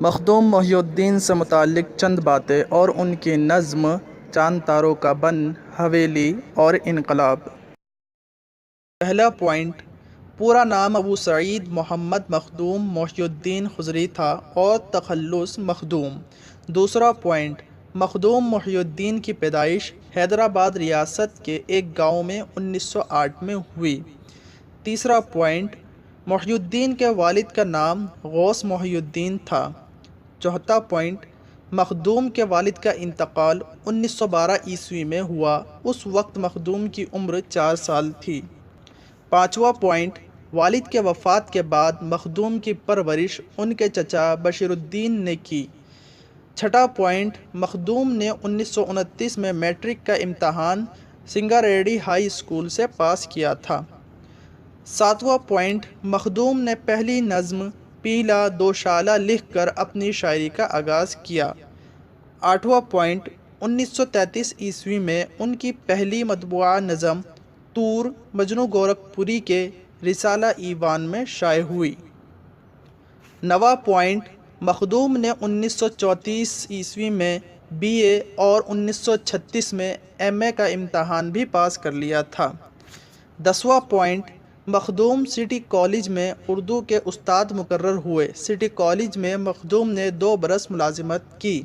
مخدوم محی الدین سے متعلق چند باتیں اور ان کی نظم چاند تاروں کا بن، حویلی اور انقلاب۔ پہلا پوائنٹ، پورا نام ابو سعید محمد مخدوم محی الدین خضری تھا اور تخلص مخدوم۔ دوسرا پوائنٹ، مخدوم محی الدین کی پیدائش حیدرآباد ریاست کے ایک گاؤں میں 1908 میں ہوئی۔ تیسرا پوائنٹ، محی الدین کے والد کا نام غوث محی الدین تھا۔ چوتھا پوائنٹ، مخدوم کے والد کا انتقال 1912 عیسوی میں ہوا، اس وقت مخدوم کی عمر 4 سال تھی۔ پانچواں پوائنٹ، والد کے وفات کے بعد مخدوم کی پرورش ان کے چچا بشیر الدین نے کی۔ چھٹا پوائنٹ، مخدوم نے 1929 میں میٹرک کا امتحان سنگاریڈی ہائی اسکول سے پاس کیا تھا۔ ساتواں پوائنٹ، مخدوم نے پہلی نظم پیلا دوشالہ لکھ کر اپنی شاعری کا آغاز کیا۔ آٹھواں پوائنٹ، 1933 عیسوی میں ان کی پہلی مطبوعہ نظم طور مجنوں گورکھپوری کے رسالہ ایوان میں شائع ہوئی۔ نواں پوائنٹ، مخدوم نے 1934 عیسوی میں BA اور 1936 میں MA کا امتحان بھی پاس کر لیا تھا۔ 10واں پوائنٹ، مخدوم سٹی کالج میں اردو کے استاد مقرر ہوئے۔ سٹی کالج میں مخدوم نے 2 برس ملازمت کی۔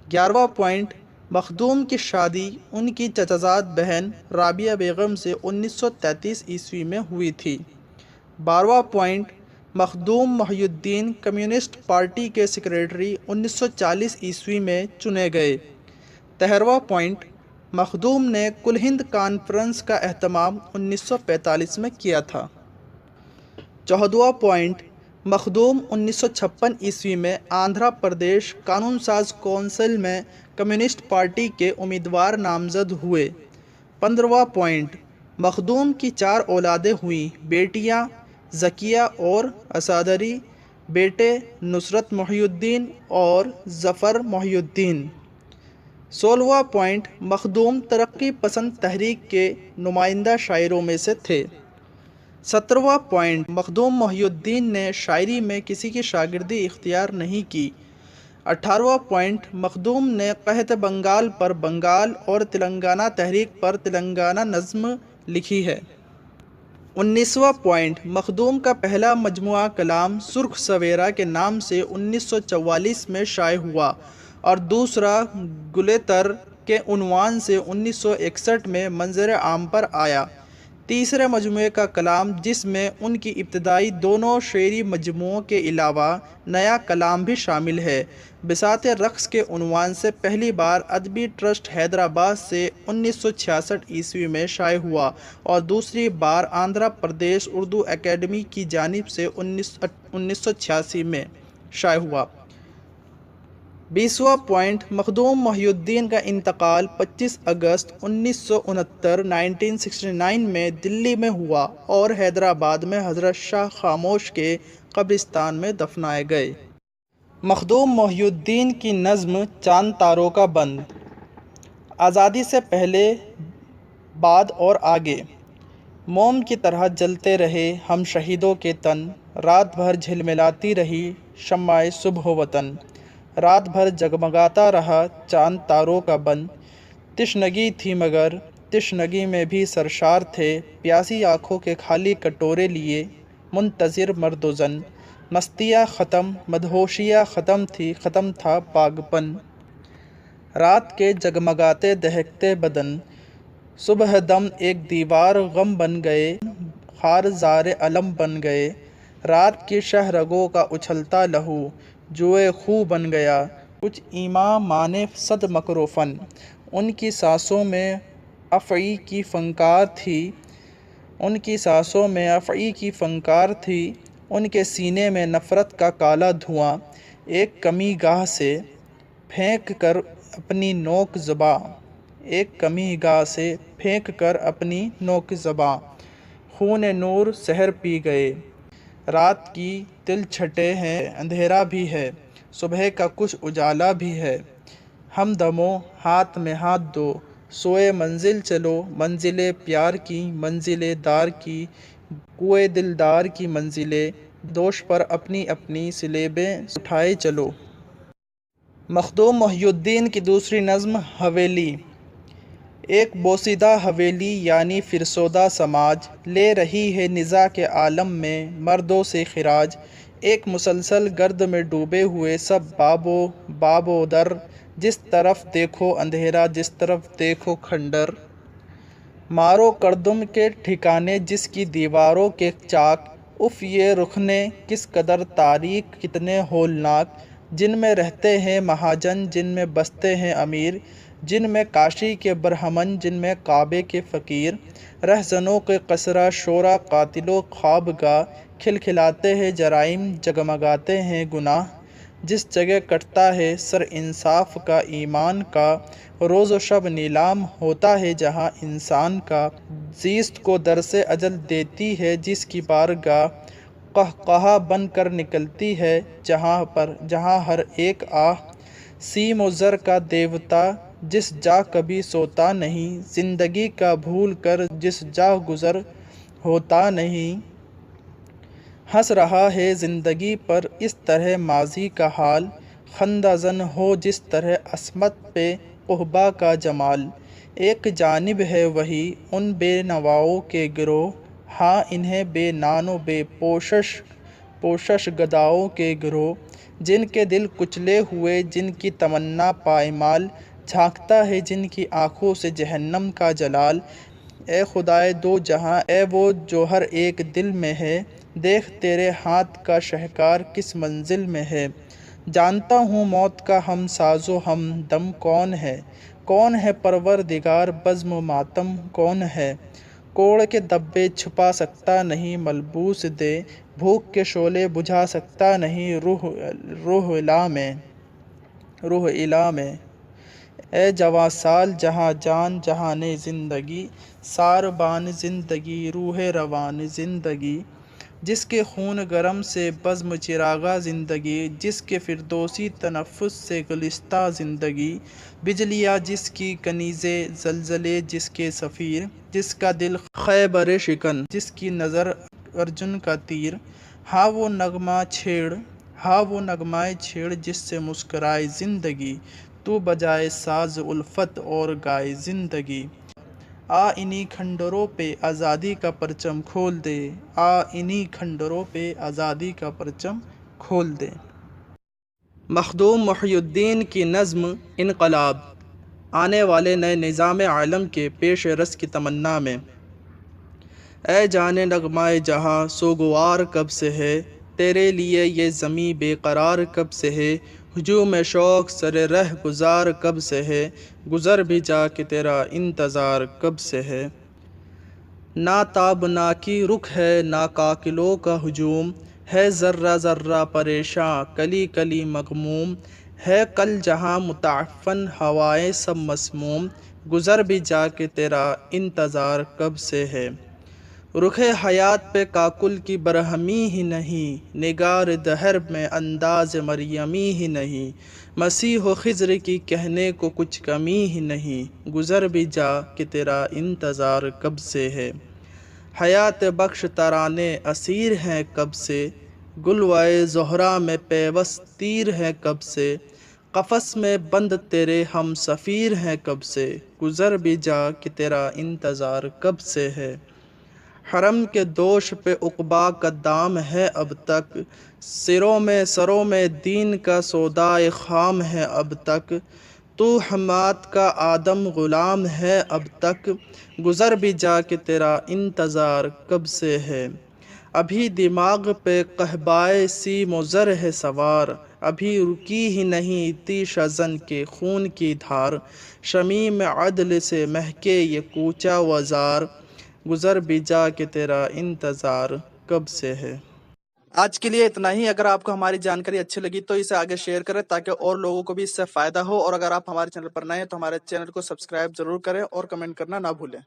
11واں پوائنٹ، مخدوم کی شادی ان کی چچازاد بہن رابعہ بیگم سے 1933 عیسوی میں ہوئی تھی۔ 12واں پوائنٹ، مخدوم محی الدین کمیونسٹ پارٹی کے سیکریٹری 1940 عیسوی میں چنے گئے۔ 13واں پوائنٹ، مخدوم نے کل ہند کانفرنس کا اہتمام 1945 میں کیا تھا۔ 14واں پوائنٹ، مخدوم 1956 عیسوی میں آندھرا پردیش قانون ساز کونسل میں کمیونسٹ پارٹی کے امیدوار نامزد ہوئے۔ 15واں پوائنٹ، مخدوم کی 4 اولادیں ہوئیں، بیٹیاں ذکیہ اور اسادری، بیٹے نصرت محی الدین اور ظفر محی الدین۔ 16واں پوائنٹ، مخدوم ترقی پسند تحریک کے نمائندہ شاعروں میں سے تھے۔ 17واں پوائنٹ، مخدوم محی الدین نے شاعری میں کسی کی شاگردی اختیار نہیں کی۔ 18واں پوائنٹ، مخدوم نے قحط بنگال پر بنگال اور تلنگانہ تحریک پر تلنگانہ نظم لکھی ہے۔ 19واں پوائنٹ، مخدوم کا پہلا مجموعہ کلام سرخ سویرا کے نام سے 1944 میں شائع ہوا اور دوسرا گلِ تر کے عنوان سے 1961 میں منظر عام پر آیا۔ تیسرے مجموعے کا کلام، جس میں ان کی ابتدائی دونوں شعری مجموعوں کے علاوہ نیا کلام بھی شامل ہے، بساط رقص کے عنوان سے پہلی بار ادبی ٹرسٹ حیدرآباد سے 1966 عیسوی میں شائع ہوا اور دوسری بار آندھرا پردیش اردو اکیڈمی کی جانب سے 1986 میں شائع ہوا۔ 20واں پوائنٹ، مخدوم محی الدین کا انتقال 25 اگست 1969 میں دلی میں ہوا اور حیدرآباد میں حضرت شاہ خاموش کے قبرستان میں دفنائے گئے۔ مخدوم محی الدین کی نظم چاند تاروں کا بن۔ آزادی سے پہلے، بعد اور آگے۔ موم کی طرح جلتے رہے ہم شہیدوں کے تن، رات بھر جھلملاتی رہی شمع صبح و وطن، رات بھر جگمگاتا رہا چاند تاروں کا بن، تشنگی تھی مگر تشنگی میں بھی سرشار تھے، پیاسی آنکھوں کے خالی کٹورے لیے منتظر مرد و زن، مستیاں ختم مدہوشیاں ختم تھی، ختم تھا پاگپن، رات کے جگمگاتے دہکتے بدن، صبح دم ایک دیوار غم بن گئے، خار زار علم بن گئے، رات کی شہ رگوں کا اچھلتا لہو جوئے خوں بن گیا، کچھ ایماں مانے صد مکر و فن، ان کی سانسوں میں افعی کی فنکار تھی، ان کی سانسوں میں افعی کی فنکار تھی، ان کے سینے میں نفرت کا کالا دھواں، ایک کمی گاہ سے پھینک کر اپنی نوک زباں، ایک کمی گاہ سے پھینک کر اپنی نوک زباں، خون نور سحر پی گئے، رات کی تل چھٹے ہیں، اندھیرا بھی ہے، صبح کا کچھ اجالا بھی ہے، ہمدمو ہاتھ میں ہاتھ دو، سوئے منزل چلو، منزل پیار کی، منزل دار کی، کوئے دلدار کی منزلیں، دوش پر اپنی اپنی سلیبیں اٹھائے چلو۔ مخدوم محی کی دوسری نظم حویلی۔ ایک بوسیدہ حویلی یعنی فرسودہ سماج لے رہی ہے نزاع کے عالم میں مردوں سے خراج۔ ایک مسلسل گرد میں ڈوبے ہوئے سب باب و در، جس طرف دیکھو اندھیرا جس طرف دیکھو کھنڈر۔ مارو کردم کے ٹھکانے جس کی دیواروں کے چاک، اف یہ رخنے کس قدر تاریک کتنے ہولناک۔ جن میں رہتے ہیں مہاجن جن میں بستے ہیں امیر، جن میں کاشی کے برہمن جن میں کعبے کے فقیر۔ رہزنوں کے قصرہ شورا قاتلوں خواب گاہ، کھلکھلاتے ہیں جرائم جگمگاتے ہیں گناہ۔ جس جگہ کٹتا ہے سر انصاف کا ایمان کا، روز و شب نیلام ہوتا ہے جہاں انسان کا۔ زیست کو درس اجل دیتی ہے جس کی بارگاہ، قہقہا بن کر نکلتی ہے جہاں ہر ایک آہ۔ سیم و زر کا دیوتا جس جا کبھی سوتا نہیں، زندگی کا بھول کر جس جا گزر ہوتا نہیں۔ ہنس رہا ہے زندگی پر اس طرح ماضی کا حال، خندہ زن ہو جس طرح عصمت پہ قحبہ کا جمال۔ ایک جانب ہے وہی ان بے نواؤں کے گروہ، ہاں انہیں بے نان و بے پوشش گداؤں کے گروہ۔ جن کے دل کچلے ہوئے جن کی تمنا پائمال، جھانکتا ہے جن کی آنکھوں سے جہنم کا جلال۔ اے خدائے دو جہاں اے وہ جو ہر ایک دل میں ہے، دیکھ تیرے ہاتھ کا شہکار کس منزل میں ہے۔ جانتا ہوں موت کا ہم ساز و ہم دم کون ہے پروردگار بزم و ماتم کون ہے۔ کوڑ کے دبے چھپا سکتا نہیں ملبوس دے، بھوک کے شعلے بجھا سکتا نہیں روح الہ میں۔ اے جواں سال جہاں جان جہان زندگی، ساربان زندگی روح روان زندگی۔ جس کے خون گرم سے بزم چراغا زندگی، جس کے فردوسی تنفس سے گلستہ زندگی۔ بجلیاں جس کی کنیزیں زلزلے جس کے صفیر، جس کا دل خیبر شکن جس کی نظر ارجن کا تیر۔ ہاں وہ نغمہ چھیڑ جس سے مسکرائے زندگی، تو بجائے ساز الفت اور گائے زندگی۔ آ انہی کھنڈروں پہ آزادی کا پرچم کھول دے، آ انہی کھنڈروں پہ آزادی کا پرچم کھول دے۔ مخدوم محی الدین کی نظم انقلاب۔ آنے والے نئے نظام عالم کے پیش رس کی تمنا میں۔ اے جانے نغمہ جہاں سوگوار کب سے ہے، تیرے لیے یہ زمیں بے قرار کب سے ہے۔ ہجوم شوق سر رہ گزار کب سے ہے، گزر بھی جا کہ تیرا انتظار کب سے ہے۔ نہ تابناکی رخ ہے نہ قاقلوں کا ہجوم، ہے ذرہ ذرہ پریشاں کلی کلی مغموم۔ ہے کل جہاں متعفن ہوائیں سب مسموم، گزر بھی جا کہ تیرا انتظار کب سے ہے۔ رخ حیات پہ کاکل کی برہمی ہی نہیں، نگار دہر میں انداز مریمی ہی نہیں۔ مسیح و خضر کی کہنے کو کچھ کمی ہی نہیں، گزر بھی جا کہ تیرا انتظار کب سے ہے۔ حیات بخش ترانے اسیر ہیں کب سے، گلوائے زہرا میں پیوست تیر ہیں کب سے۔ قفس میں بند تیرے ہم سفیر ہیں کب سے، گزر بھی جا کہ تیرا انتظار کب سے ہے۔ حرم کے دوش پہ عقبا کا دام ہے اب تک، سروں میں دین کا سودائے خام ہے اب تک۔ تو حماد کا آدم غلام ہے اب تک، گزر بھی جا کہ تیرا انتظار کب سے ہے۔ ابھی دماغ پہ قحبائے سیم و زر ہے سوار، ابھی رکی ہی نہیں تیش زن کے خون کی دھار۔ شمیم عدل سے مہکے یہ کوچہ وزار، گزر بھی جا کہ تیرا انتظار کب سے ہے۔ آج کے لیے اتنا ہی۔ اگر آپ کو ہماری جانکاری اچھی لگی تو اسے آگے شیئر کریں تاکہ اور لوگوں کو بھی اس سے فائدہ ہو، اور اگر آپ ہمارے چینل پر نئے ہیں تو ہمارے چینل کو سبسکرائب ضرور کریں اور کمنٹ کرنا نہ بھولیں۔